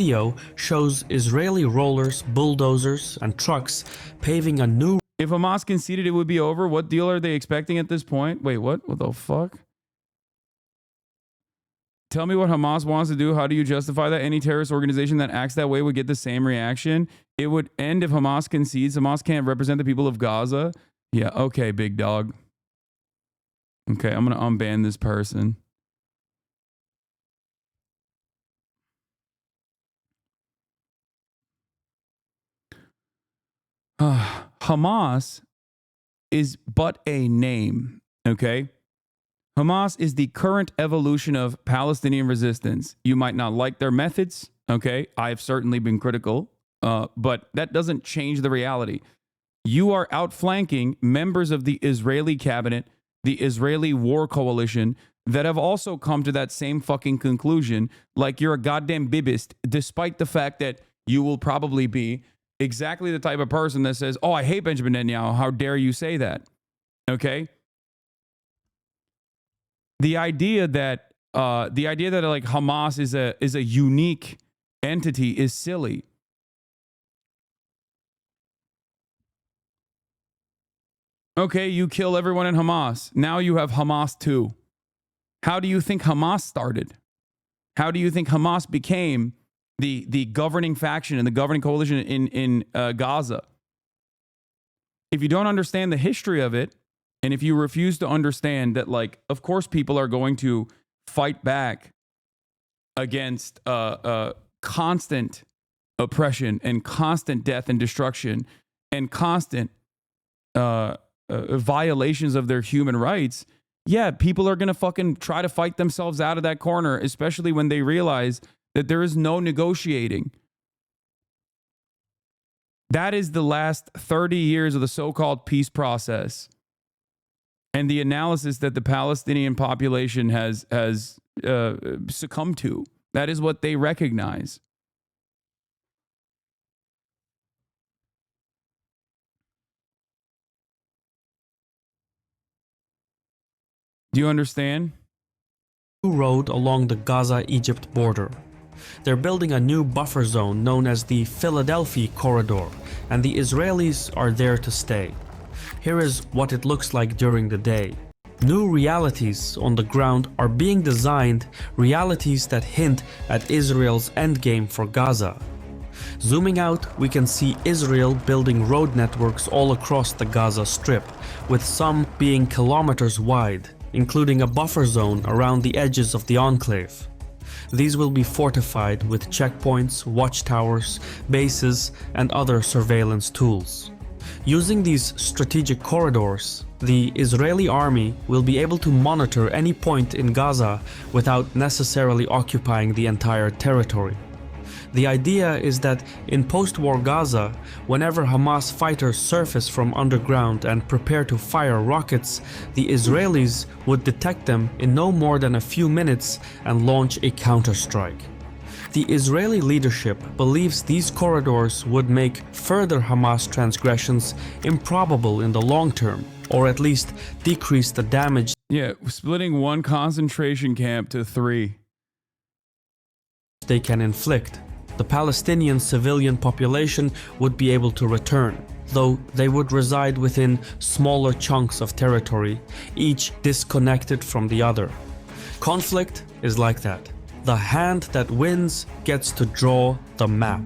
Video shows Israeli rollers, bulldozers, and trucks paving a new... If Hamas conceded it would be over, what deal are they expecting at this point? Wait, what? What the fuck? Tell me what Hamas wants to do. How do you justify that? Any terrorist organization that acts that way would get the same reaction. It would end if Hamas concedes. Hamas can't represent the people of Gaza. Yeah, okay, big dog. Okay, I'm going to unban this person. Hamas is but a name, okay? Hamas is the current evolution of Palestinian resistance. You might not like their methods, okay? I've certainly been critical, but that doesn't change the reality. You are outflanking members of the Israeli cabinet, the Israeli war coalition, that have also come to that same fucking conclusion, like you're a goddamn bibist, despite the fact that you will probably be exactly the type of person that says, oh, I hate Benjamin Netanyahu. How dare you say that? Okay? The idea that like Hamas is a unique entity is silly. Okay, you kill everyone in Hamas. Now you have Hamas too. How do you think Hamas started? How do you think Hamas became the governing faction and the governing coalition in Gaza? If you don't understand the history of it, and if you refuse to understand that, like, of course people are going to fight back against constant oppression and constant death and destruction and constant violations of their human rights, yeah, people are going to fucking try to fight themselves out of that corner, especially when they realize that there is no negotiating. That is the last 30 years of the so-called peace process and the analysis that the Palestinian population has succumbed to. That is what they recognize. Do you understand? Road along the Gaza-Egypt border. They're building a new buffer zone known as the Philadelphia Corridor, and the Israelis are there to stay. Here is what it looks like during the day. New realities on the ground are being designed, realities that hint at Israel's endgame for Gaza. Zooming out, we can see Israel building road networks all across the Gaza Strip, with some being kilometers wide, including a buffer zone around the edges of the enclave. These will be fortified with checkpoints, watchtowers, bases, and other surveillance tools. Using these strategic corridors, the Israeli army will be able to monitor any point in Gaza without necessarily occupying the entire territory. The idea is that in post-war Gaza, whenever Hamas fighters surface from underground and prepare to fire rockets, the Israelis would detect them in no more than a few minutes and launch a counterstrike. The Israeli leadership believes these corridors would make further Hamas transgressions improbable in the long term, or at least decrease the damage. Yeah, splitting one concentration camp to 3. They can inflict. The Palestinian civilian population would be able to return, though they would reside within smaller chunks of territory, each disconnected from the other. Conflict is like that. The hand that wins gets to draw the map.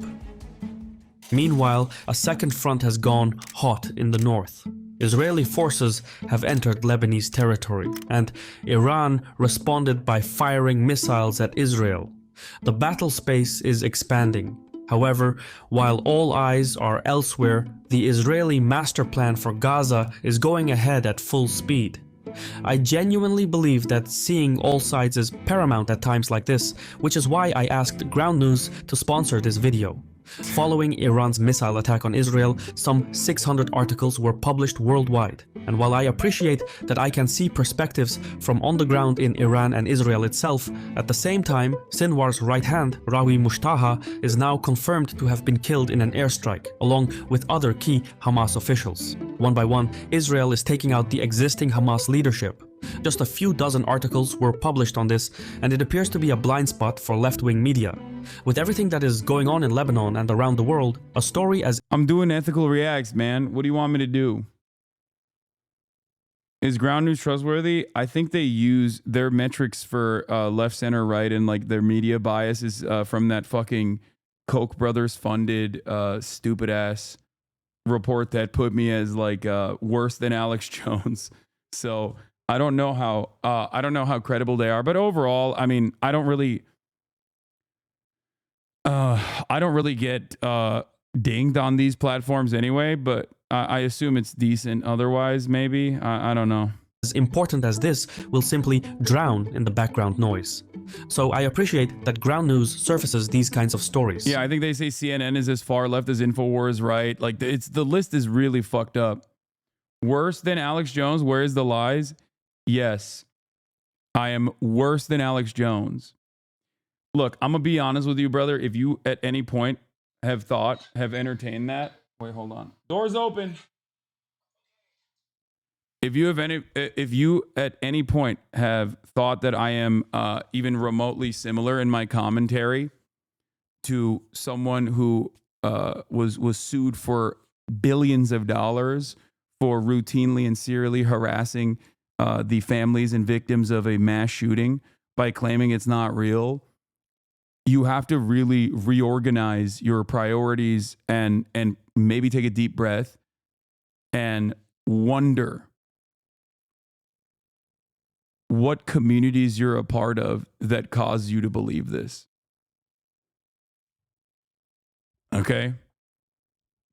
Meanwhile, a second front has gone hot in the north. Israeli forces have entered Lebanese territory, and Iran responded by firing missiles at Israel. The battle space is expanding. However, while all eyes are elsewhere, the Israeli master plan for Gaza is going ahead at full speed. I genuinely believe that seeing all sides is paramount at times like this, which is why I asked Ground News to sponsor this video. Following Iran's missile attack on Israel, some 600 articles were published worldwide. And while I appreciate that I can see perspectives from on the ground in Iran and Israel itself, at the same time, Sinwar's right hand, Rawi Mushtaha, is now confirmed to have been killed in an airstrike, along with other key Hamas officials. One by one, Israel is taking out the existing Hamas leadership. Just a few dozen articles were published on this, and it appears to be a blind spot for left-wing media. With everything that is going on in Lebanon and around the world, a story as I'm doing ethical reacts, man. What do you want me to do? Is Ground News trustworthy? I think they use their metrics for left, center, right, and like their media biases from that fucking Koch brothers funded stupid ass report that put me as like worse than Alex Jones. So I don't know how credible they are, but overall, I mean, I don't really get dinged on these platforms anyway, but I assume it's decent otherwise, maybe. I don't know. as important as this will simply drown in the background noise. So I appreciate that Ground News surfaces these kinds of stories. Yeah, I think they say CNN is as far left as InfoWars, right? Like, the list is really fucked up. Worse than Alex Jones, where's the lies? Yes, I am worse than Alex Jones. Look, I'm going to be honest with you, brother. If you at any point have entertained that. Wait, hold on. Door's open. If you at any point have thought that I am even remotely similar in my commentary to someone who was sued for billions of dollars for routinely and serially harassing the families and victims of a mass shooting by claiming it's not real, you have to really reorganize your priorities and maybe take a deep breath and wonder what communities you're a part of that cause you to believe this. Okay?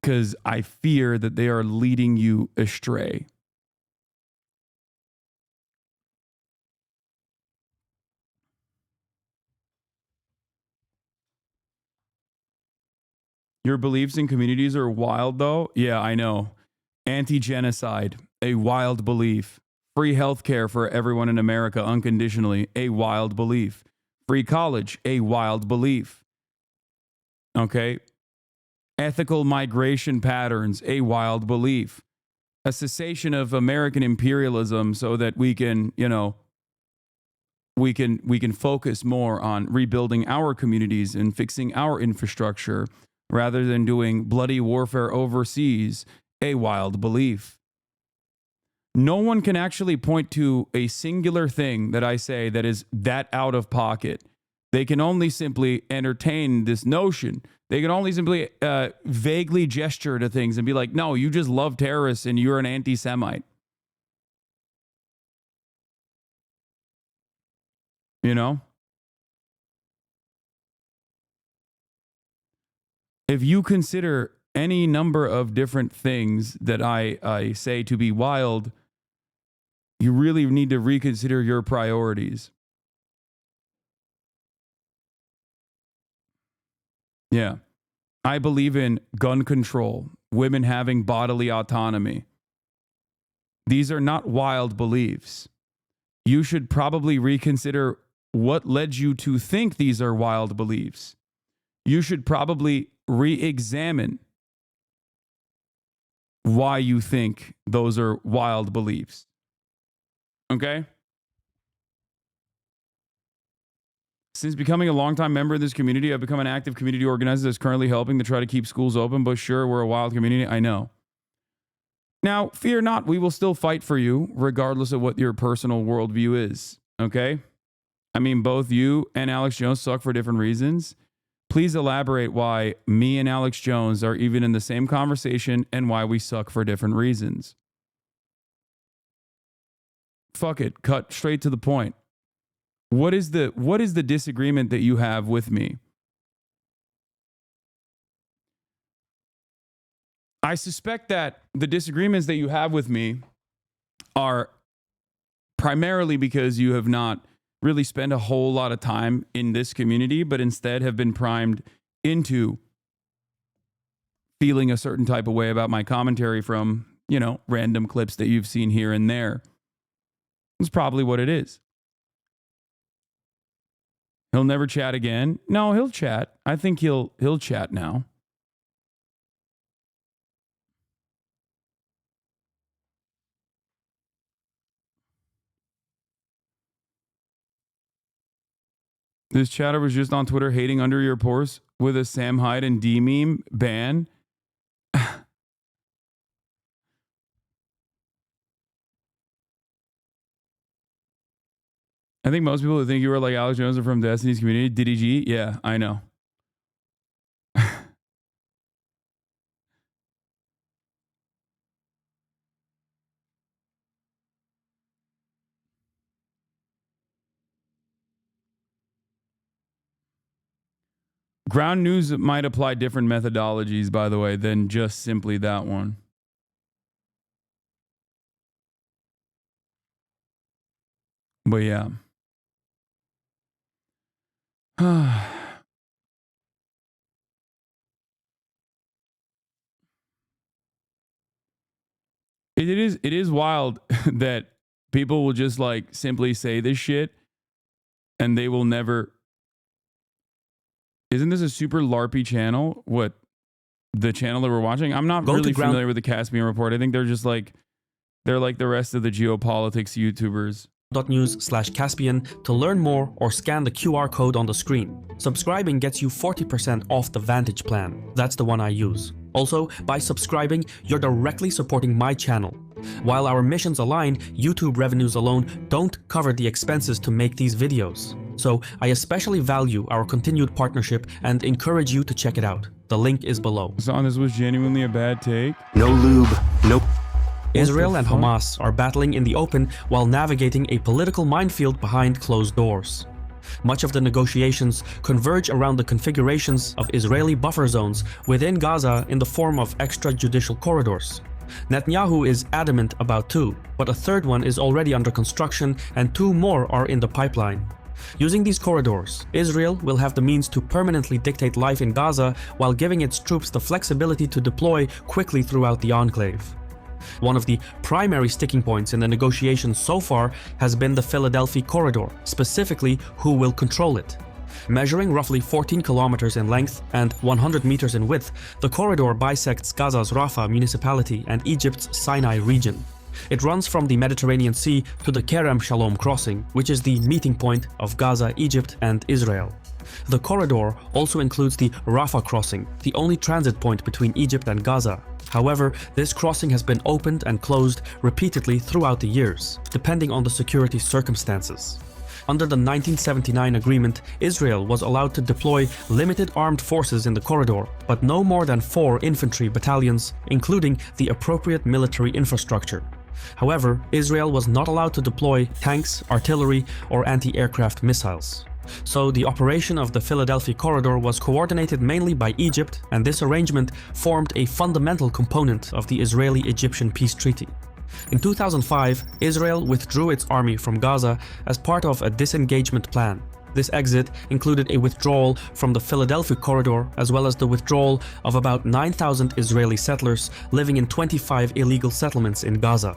Because I fear that they are leading you astray. Your beliefs in communities are wild, though? Yeah, I know. Anti-genocide, a wild belief. Free healthcare for everyone in America unconditionally, a wild belief. Free college, a wild belief. Okay? Ethical migration patterns, a wild belief. A cessation of American imperialism so that we can, we can focus more on rebuilding our communities and fixing our infrastructure rather than doing bloody warfare overseas, a wild belief. No one can actually point to a singular thing that I say that is that out of pocket. They can only simply entertain this notion. They can only simply vaguely gesture to things and be like, no, you just love terrorists and you're an anti-Semite. You know? If you consider any number of different things that I say to be wild, you really need to reconsider your priorities. Yeah. I believe in gun control, women having bodily autonomy. These are not wild beliefs. You should probably reconsider what led you to think these are wild beliefs. You should probably re-examine why you think those are wild beliefs. Okay? Since becoming a longtime member of this community, I've become an active community organizer that's currently helping to try to keep schools open. But sure, we're a wild community. I know. Now, fear not, we will still fight for you, regardless of what your personal worldview is. Okay? I mean, both you and Alex Jones suck for different reasons. Please elaborate why me and Alex Jones are even in the same conversation and why we suck for different reasons. Fuck it. Cut straight to the point. What is the disagreement that you have with me? I suspect that the disagreements that you have with me are primarily because you have not really spent a whole lot of time in this community, but instead have been primed into feeling a certain type of way about my commentary from, random clips that you've seen here and there. That's probably what it is. He'll never chat again. No, he'll chat. I think he'll chat now. This chatter was just on Twitter hating under your post with a Sam Hyde and D meme ban. I think most people who think you were like Alex Jones are from Destiny's Community. Diddy G? Yeah, I know. Ground news might apply different methodologies, by the way, than just simply that one. But yeah. It is wild that people will just like simply say this shit and they will never. Isn't this a super LARPy channel? What, the channel that we're watching? I'm not really familiar with the Caspian Report. I think they're just like, they're like the rest of the geopolitics YouTubers. .news/Caspian to learn more or scan the QR code on the screen. Subscribing gets you 40% off the Vantage plan. That's the one I use. Also, by subscribing, you're directly supporting my channel. While our missions align, YouTube revenues alone don't cover the expenses to make these videos. So I especially value our continued partnership and encourage you to check it out. The link is below. Hassan, this was genuinely a bad take. No lube, no... Israel and Hamas are battling in the open while navigating a political minefield behind closed doors. Much of the negotiations converge around the configurations of Israeli buffer zones within Gaza in the form of extrajudicial corridors. Netanyahu is adamant about two, but a third one is already under construction and two more are in the pipeline. Using these corridors, Israel will have the means to permanently dictate life in Gaza while giving its troops the flexibility to deploy quickly throughout the enclave. One of the primary sticking points in the negotiations so far has been the Philadelphia corridor, specifically who will control it. Measuring roughly 14 kilometers in length and 100 meters in width, the corridor bisects Gaza's Rafah municipality and Egypt's Sinai region. It runs from the Mediterranean Sea to the Kerem Shalom crossing, which is the meeting point of Gaza, Egypt, and Israel. The corridor also includes the Rafah crossing, the only transit point between Egypt and Gaza. However, this crossing has been opened and closed repeatedly throughout the years, depending on the security circumstances. Under the 1979 agreement, Israel was allowed to deploy limited armed forces in the corridor, but no more than 4 infantry battalions, including the appropriate military infrastructure. However, Israel was not allowed to deploy tanks, artillery, or anti-aircraft missiles. So the operation of the Philadelphia corridor was coordinated mainly by Egypt, and this arrangement formed a fundamental component of the Israeli-Egyptian peace treaty. In 2005, Israel withdrew its army from Gaza as part of a disengagement plan. This exit included a withdrawal from the Philadelphia corridor as well as the withdrawal of about 9,000 Israeli settlers living in 25 illegal settlements in Gaza.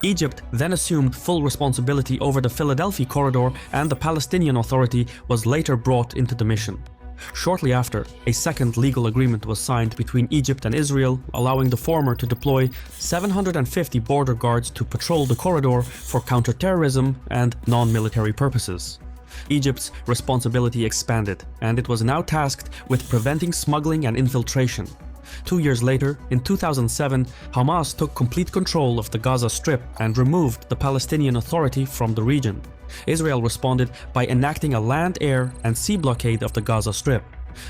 Egypt then assumed full responsibility over the Philadelphia corridor, and the Palestinian Authority was later brought into the mission. Shortly after, a second legal agreement was signed between Egypt and Israel, allowing the former to deploy 750 border guards to patrol the corridor for counterterrorism and non-military purposes. Egypt's responsibility expanded, and it was now tasked with preventing smuggling and infiltration. 2 years later, in 2007, Hamas took complete control of the Gaza Strip and removed the Palestinian Authority from the region. Israel responded by enacting a land, air, and sea blockade of the Gaza Strip.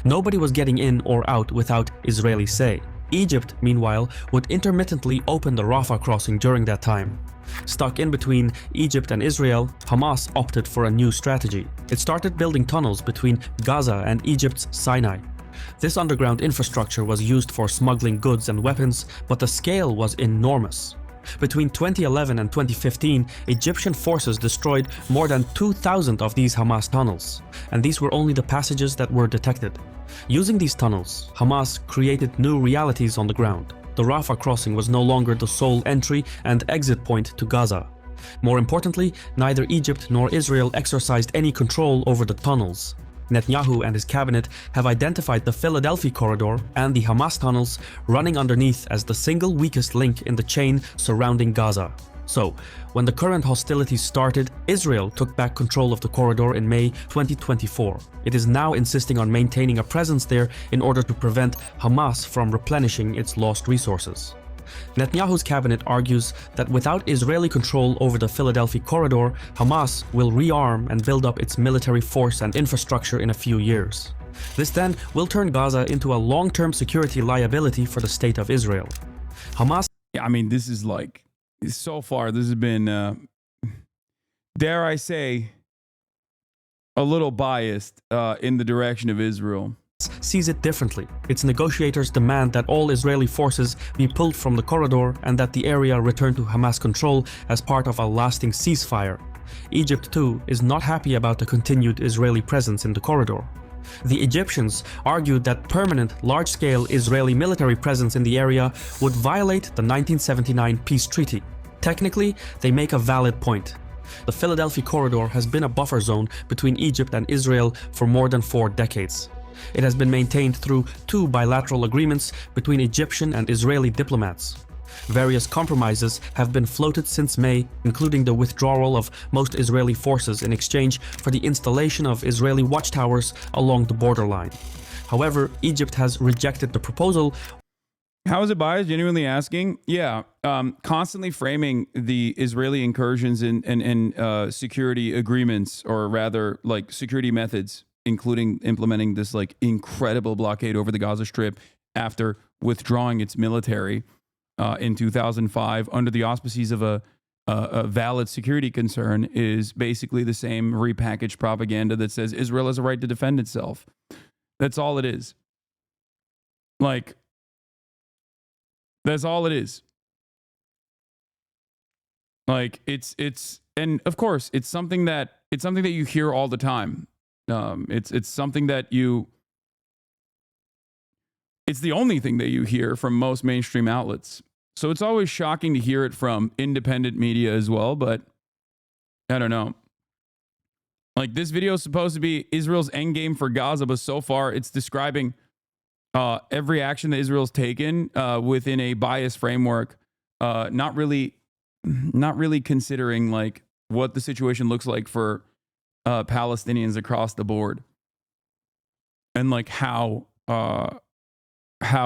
Nobody was getting in or out without Israeli say. Egypt, meanwhile, would intermittently open the Rafah crossing during that time. Stuck in between Egypt and Israel, Hamas opted for a new strategy. It started building tunnels between Gaza and Egypt's Sinai. This underground infrastructure was used for smuggling goods and weapons, but the scale was enormous. Between 2011 and 2015, Egyptian forces destroyed more than 2,000 of these Hamas tunnels, and these were only the passages that were detected. Using these tunnels, Hamas created new realities on the ground. The Rafah crossing was no longer the sole entry and exit point to Gaza. More importantly, neither Egypt nor Israel exercised any control over the tunnels. Netanyahu and his cabinet have identified the Philadelphia corridor and the Hamas tunnels running underneath as the single weakest link in the chain surrounding Gaza. So, when the current hostilities started, Israel took back control of the corridor in May 2024. It is now insisting on maintaining a presence there in order to prevent Hamas from replenishing its lost resources. Netanyahu's cabinet argues that without Israeli control over the Philadelphia corridor, Hamas will rearm and build up its military force and infrastructure in a few years. This then will turn Gaza into a long-term security liability for the state of Israel. Hamas... I mean, this is like, so far, this has been, dare I say, a little biased in the direction of Israel. Sees it differently. Its negotiators demand that all Israeli forces be pulled from the corridor and that the area return to Hamas control as part of a lasting ceasefire. Egypt, too, is not happy about the continued Israeli presence in the corridor. The Egyptians argued that permanent, large-scale Israeli military presence in the area would violate the 1979 peace treaty. Technically, they make a valid point. The Philadelphia corridor has been a buffer zone between Egypt and Israel for more than 4 decades. It has been maintained through 2 bilateral agreements between Egyptian and Israeli diplomats. Various compromises have been floated since May, including the withdrawal of most Israeli forces in exchange for the installation of Israeli watchtowers along the borderline. However, Egypt has rejected the proposal. How is it biased? Genuinely asking? Yeah, constantly framing the Israeli incursions in security agreements, or rather, like, security methods, including implementing this, like, incredible blockade over the Gaza Strip after withdrawing its military in 2005 under the auspices of a valid security concern, is basically the same repackaged propaganda that says Israel has a right to defend itself. That's all it is. Like, that's all it is. Like, it's and of course it's something that you hear all the time. It's something that it's the only thing that you hear from most mainstream outlets. So it's always shocking to hear it from independent media as well, but I don't know. Like, this video is supposed to be Israel's endgame for Gaza, but so far it's describing every action that Israel's taken within a biased framework, not really considering, like, what the situation looks like for Palestinians across the board, and, like, how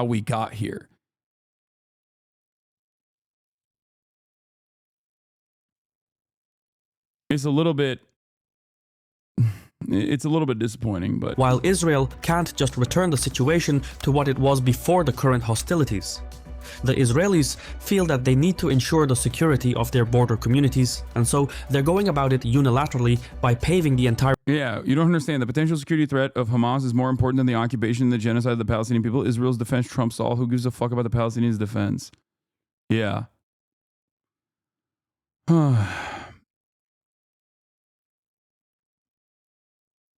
we got here. It's a little bit disappointing, but While Israel can't just return the situation to what it was before the current hostilities, the Israelis feel that they need to ensure the security of their border communities, and so they're going about it unilaterally by paving the entire... Yeah, you don't understand. The potential security threat of Hamas is more important than the occupation and the genocide of the Palestinian people. Israel's defense trumps all. Who gives a fuck about the Palestinians' defense? Yeah.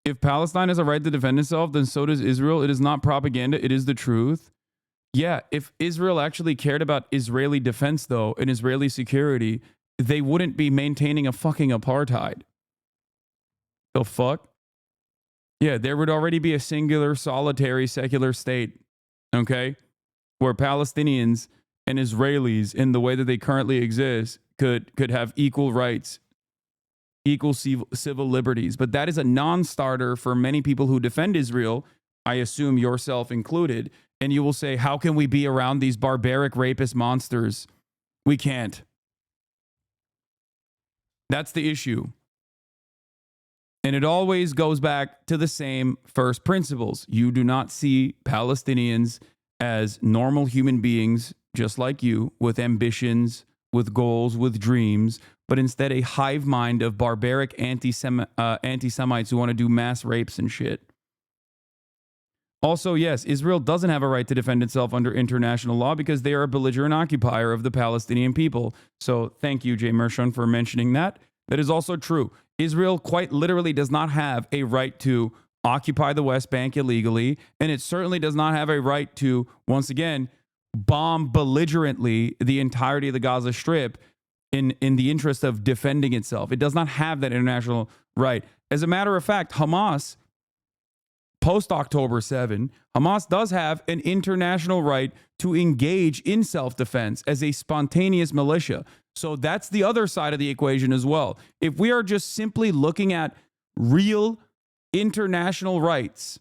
If Palestine has a right to defend itself, then so does Israel. It is not propaganda. It is the truth. Yeah, if Israel actually cared about Israeli defense, though, and Israeli security, they wouldn't be maintaining a fucking apartheid. The fuck? Yeah, there would already be a singular, solitary, secular state, okay? Where Palestinians and Israelis, in the way that they currently exist, could have equal rights, equal civil liberties. But that is a non-starter for many people who defend Israel, I assume yourself included. And you will say, how can we be around these barbaric rapist monsters? We can't. That's the issue. And it always goes back to the same first principles. You do not see Palestinians as normal human beings, just like you, with ambitions, with goals, with dreams, but instead a hive mind of barbaric anti-Semites who want to do mass rapes and shit. Also, yes, Israel doesn't have a right to defend itself under international law because they are a belligerent occupier of the Palestinian people. So thank you, Jay Mershon, for mentioning that. That is also true. Israel quite literally does not have a right to occupy the West Bank illegally, and it certainly does not have a right to, once again, bomb belligerently the entirety of the Gaza Strip in the interest of defending itself. It does not have that international right. As a matter of fact, Hamas post October 7, Hamas does have an international right to engage in self-defense as a spontaneous militia. So that's the other side of the equation as well. If we are just simply looking at real international rights,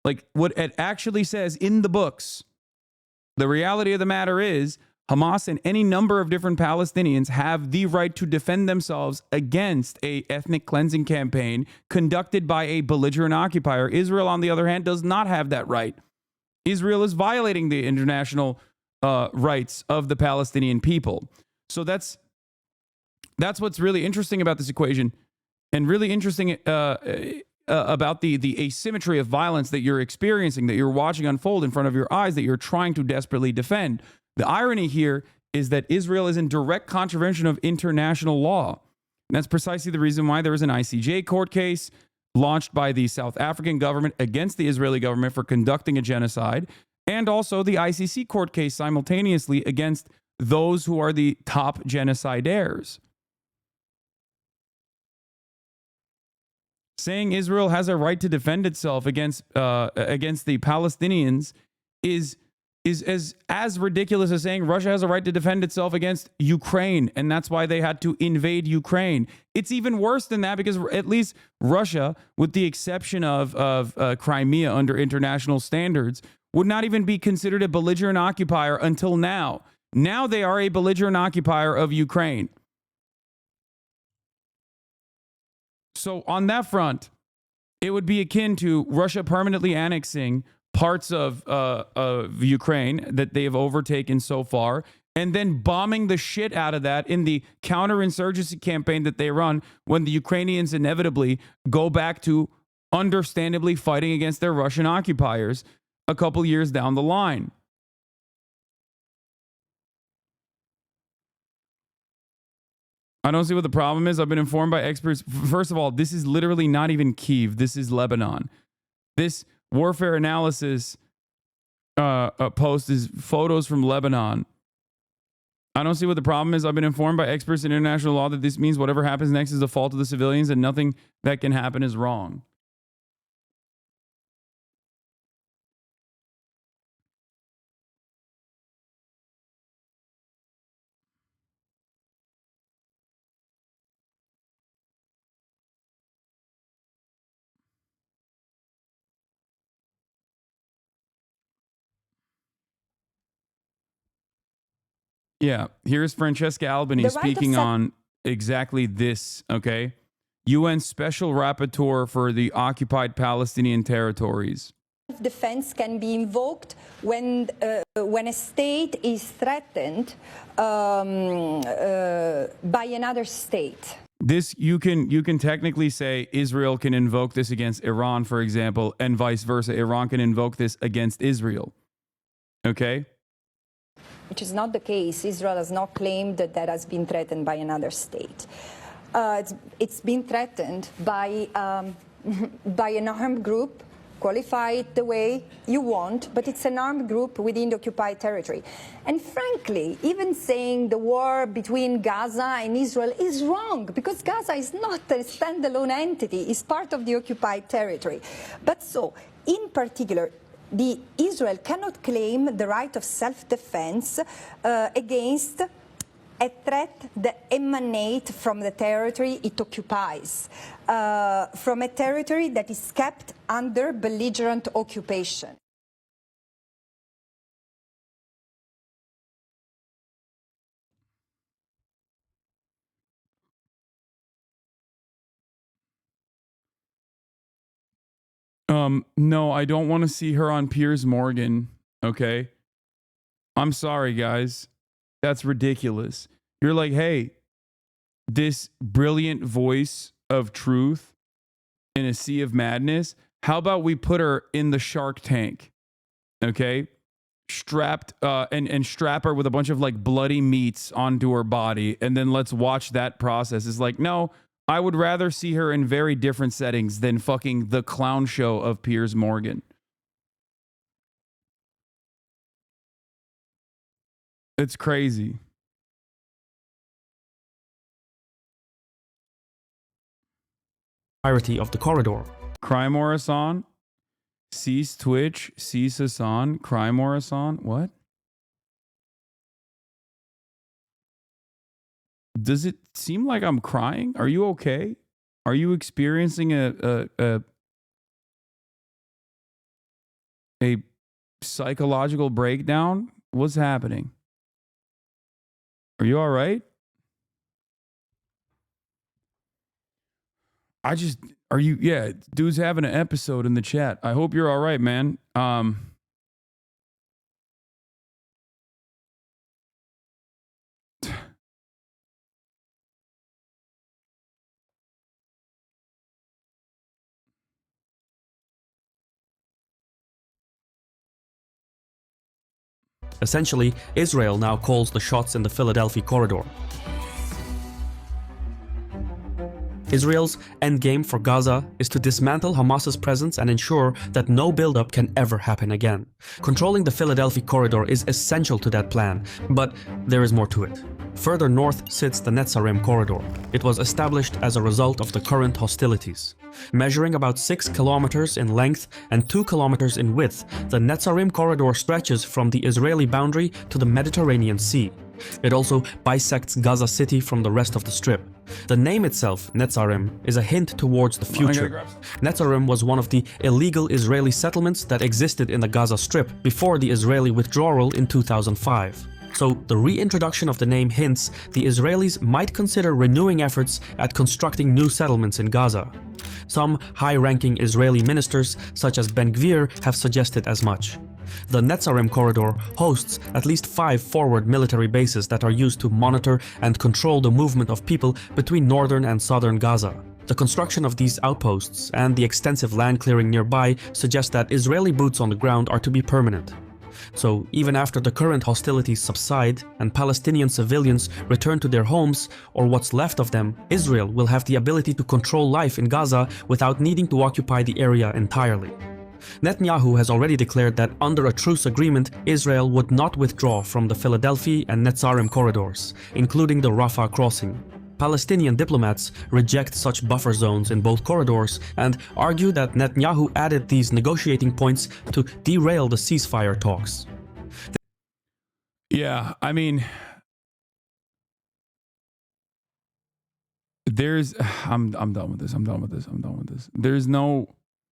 like what it actually says in the books, the reality of the matter is Hamas and any number of different Palestinians have the right to defend themselves against a ethnic cleansing campaign conducted by a belligerent occupier. Israel, on the other hand, does not have that right. Israel is violating the international rights of the Palestinian people. So that's what's really interesting about this equation, and really interesting about the asymmetry of violence that you're experiencing, that you're watching unfold in front of your eyes, that you're trying to desperately defend. The irony here is that Israel is in direct contravention of international law. And that's precisely the reason why there is an ICJ court case launched by the South African government against the Israeli government for conducting a genocide, and also the ICC court case simultaneously against those who are the top genocidaires. Saying Israel has a right to defend itself against the Palestinians is as ridiculous as saying Russia has a right to defend itself against Ukraine, and that's why they had to invade Ukraine. It's even worse than that, because at least Russia, with the exception of Crimea under international standards, would not even be considered a belligerent occupier until now. Now they are a belligerent occupier of Ukraine. So on that front, it would be akin to Russia permanently annexing parts of Ukraine that they have overtaken so far, and then bombing the shit out of that in the counterinsurgency campaign that they run when the Ukrainians inevitably go back to understandably fighting against their Russian occupiers a couple years down the line. I don't see what the problem is. I've been informed by experts. First of all, this is literally not even Kyiv. This is Lebanon. This warfare analysis post is photos from Lebanon. I don't see what the problem is. I've been informed by experts in international law that this means whatever happens next is the fault of the civilians and nothing that can happen is wrong. Yeah, here's Francesca Albany speaking on exactly this, okay? UN Special Rapporteur for the occupied Palestinian territories. Defense can be invoked when a state is threatened by another state. This you can technically say Israel can invoke this against Iran, for example, and vice versa. Iran can invoke this against Israel. Okay? Which is not the case. Israel has not claimed that that has been threatened by another state. It's been threatened by an armed group. Qualify it the way you want, but it's an armed group within the occupied territory. And frankly, even saying the war between Gaza and Israel is wrong, because Gaza is not a standalone entity, it's part of the occupied territory. But so, in particular, Israel cannot claim the right of self-defense against a threat that emanates from the territory it occupies, from a territory that is kept under belligerent occupation. No, I don't want to see her on Piers Morgan, okay? I'm sorry, guys. That's ridiculous. You're like, hey, this brilliant voice of truth in a sea of madness, how about we put her in the Shark Tank, okay? Strapped and strap her with a bunch of like bloody meats onto her body, and then let's watch that process. It's like, no, I would rather see her in very different settings than fucking the clown show of Piers Morgan. It's crazy. Of the corridor. Crime or Hassan? Cease Twitch, cease Hassan, cry more Hassan. What? Does it seem like I'm crying? Are you okay? Are you experiencing a psychological breakdown? What's happening? Are you all right? Are you, yeah, dude's having an episode in the chat. I hope you're all right, man. Essentially, Israel now calls the shots in the Philadelphia corridor. Israel's endgame for Gaza is to dismantle Hamas's presence and ensure that no buildup can ever happen again. Controlling the Philadelphia corridor is essential to that plan, but there is more to it. Further north sits the Netzarim corridor. It was established as a result of the current hostilities. Measuring about 6 kilometers in length and 2 kilometers in width, the Netzarim corridor stretches from the Israeli boundary to the Mediterranean Sea. It also bisects Gaza City from the rest of the Strip. The name itself, Netzarim, is a hint towards the future. Netzarim was one of the illegal Israeli settlements that existed in the Gaza Strip before the Israeli withdrawal in 2005. So the reintroduction of the name hints the Israelis might consider renewing efforts at constructing new settlements in Gaza. Some high-ranking Israeli ministers, such as Ben-Gvir, have suggested as much. The Netzarim corridor hosts at least 5 forward military bases that are used to monitor and control the movement of people between northern and southern Gaza. The construction of these outposts and the extensive land clearing nearby suggest that Israeli boots on the ground are to be permanent. So even after the current hostilities subside and Palestinian civilians return to their homes, or what's left of them, Israel will have the ability to control life in Gaza without needing to occupy the area entirely. Netanyahu has already declared that under a truce agreement, Israel would not withdraw from the Philadelphia and Netzarim corridors, including the Rafah crossing. Palestinian diplomats reject such buffer zones in both corridors and argue that Netanyahu added these negotiating points to derail the ceasefire talks. Yeah, I mean, I'm done with this. I'm done with this. There's no